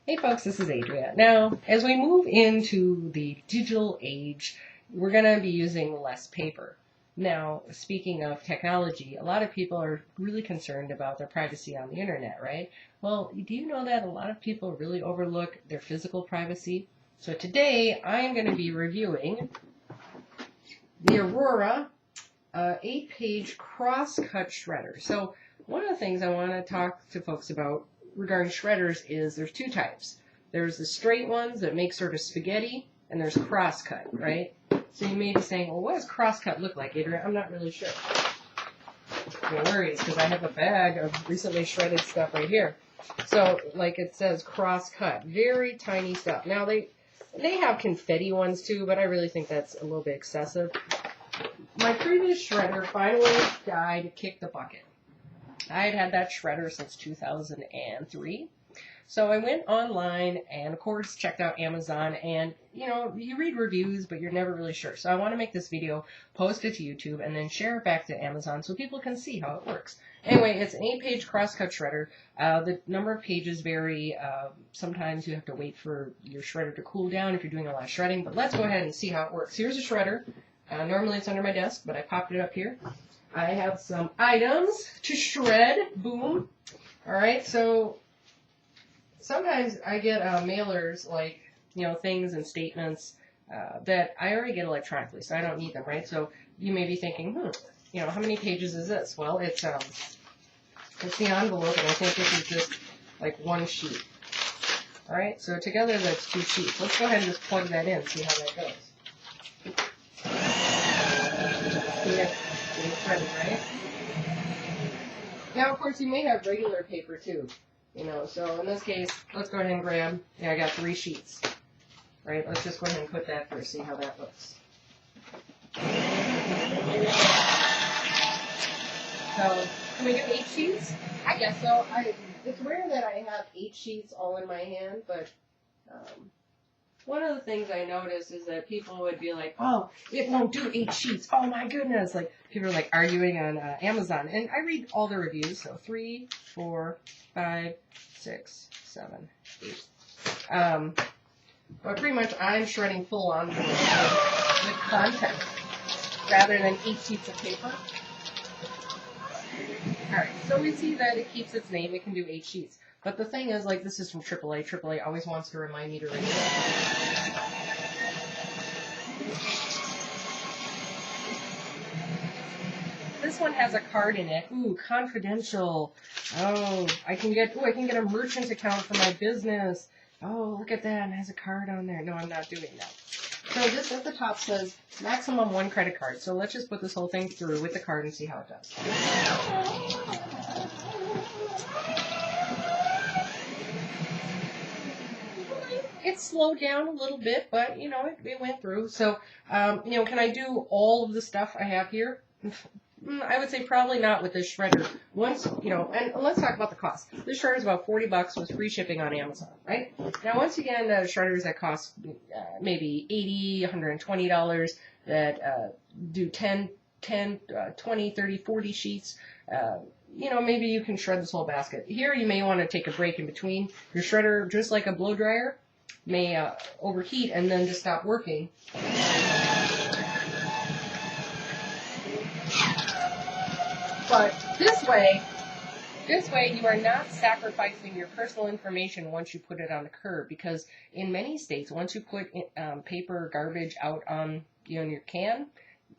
Hey folks, this is Adria. Now, as we move into the digital age, we're going to be using less paper. Now, speaking of technology, a lot of people are really concerned about their privacy on the internet, right? Well, do you know that a lot of people really overlook their physical privacy? So today, I'm going to be reviewing the Aurora 8-page cross-cut shredder. So one of the things I want to talk to folks about regarding shredders is there's two types. There's the straight ones that make sort of spaghetti, and there's cross-cut, right? So you may be saying, well, what does cross-cut look like, Adrian? I'm not really sure. No worries, because I have a bag of recently shredded stuff right here. So, like it says, cross-cut, very tiny stuff. Now, they have confetti ones too, but I really think that's a little bit excessive. My previous shredder finally died, kicked the bucket. I had that shredder since 2003. So I went online and, of course, checked out Amazon. And, you know, you read reviews, but you're never really sure. So I want to make this video, post it to YouTube, and then share it back to Amazon so people can see how it works. Anyway, it's an 8-page crosscut shredder. The number of pages vary. Sometimes you have to wait for your shredder to cool down if you're doing a lot of shredding. But let's go ahead and see how it works. Here's a shredder. Normally it's under my desk, but I popped it up here. I have some items to shred. Boom. All right, so sometimes I get mailers, like, you know, things and statements that I already get electronically, so I don't need them, right? So you may be thinking, you know, how many pages is this? Well, it's the envelope, and I think this is just like one sheet. All right, so together that's 2 sheets. Let's go ahead and just plug that in, see how that goes. Shredded, right? Now, of course, you may have regular paper too, you know. So in this case, let's go ahead and grab. Yeah, I got 3 sheets. Right? Let's just go ahead and put that through, see how that looks. So, can we do 8 sheets? I guess so. It's rare that I have 8 sheets all in my hand, but one of the things I noticed is that people would be like, oh, it won't do 8 sheets. Oh, my goodness. Like, people are, like, arguing on Amazon. And I read all the reviews. So 3, 4, 5, 6, 7, 8. But pretty much I'm shredding full on with content rather than 8 sheets of paper. All right. So we see that it keeps its name. It can do 8 sheets. But the thing is, like, this is from AAA. AAA always wants to remind me to read it. This one has a card in it. Ooh, confidential. Oh, I can get a merchant account for my business. Oh, look at that. It has a card on there. No, I'm not doing that. So this at the top says maximum 1 credit card. So let's just put this whole thing through with the card and see how it does. It slowed down a little bit, but, you know, it went through. So, you know, can I do all of the stuff I have here? I would say probably not with this shredder. Once, you know, and let's talk about the cost. This shredder is about $40 with free shipping on Amazon, right? Now, once you get into shredders that cost maybe $80, $120 that do 10, 20, 30, 40 sheets, you know, maybe you can shred this whole basket. Here, you may want to take a break in between. Your shredder, just like a blow dryer, may overheat and then just stop working. But this way you are not sacrificing your personal information once you put it on the curb, because in many states, once you put paper garbage out on, you know, in your can,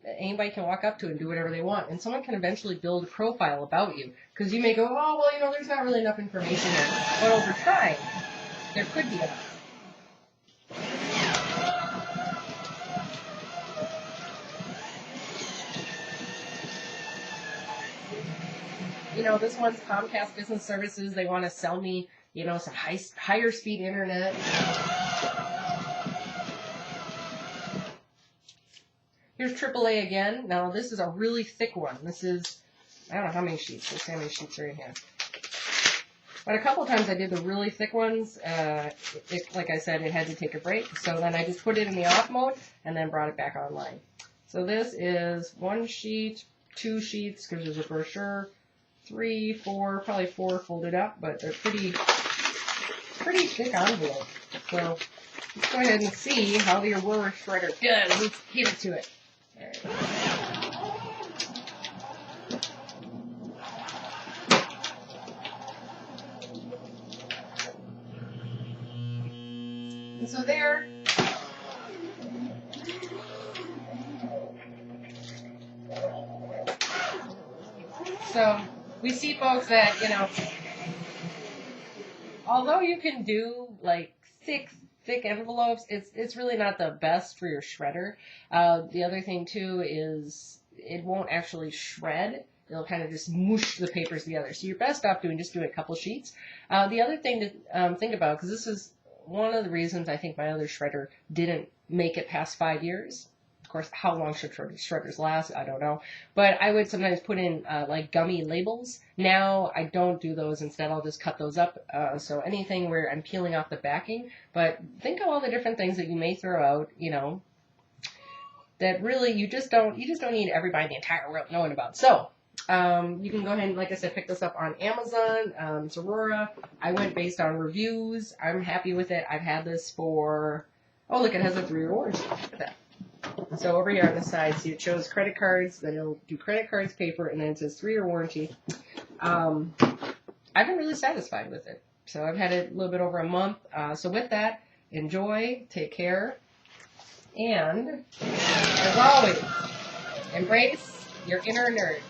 anybody can walk up to it and do whatever they want, and someone can eventually build a profile about you, because you may go, oh, well, you know, there's not really enough information here, but over time, there could be enough. You know, this one's Comcast Business Services. They want to sell me, you know, some higher speed internet. Here's AAA again. Now, this is a really thick one. This is, I don't know how many sheets. Let's see how many sheets are in here. But a couple times I did the really thick ones. Like I said, it had to take a break. So then I just put it in the off mode and then brought it back online. So this is 1 sheet, 2 sheets, because there's a brochure, 3, 4, probably 4 folded up, but they're pretty pretty thick envelope. So let's go ahead and see how the Aurora shredder does. Let's give it to it. There we go. And so there. So we see, folks, that, you know, although you can do like thick envelopes, it's really not the best for your shredder. The other thing too is it won't actually shred. It'll kind of just mush the papers together. So you're best off just doing a couple sheets. The other thing to think about, because this is one of the reasons I think my other shredder didn't make it past 5 years. Of course, how long should shredders last? I don't know. But I would sometimes put in like gummy labels. Now I don't do those. Instead, I'll just cut those up. So anything where I'm peeling off the backing. But think of all the different things that you may throw out, you know, that really you just don't need everybody in the entire world knowing about. So you can go ahead and, like I said, pick this up on Amazon. It's Aurora. I went based on reviews. I'm happy with it. I've had this for, oh look, it has a 3-year warranty. Look at that. So over here on the side, see it shows credit cards, then it'll do credit cards, paper, and then it says 3-year warranty. I've been really satisfied with it. So I've had it a little bit over a month. So with that, enjoy, take care, and as always, embrace your inner nerd.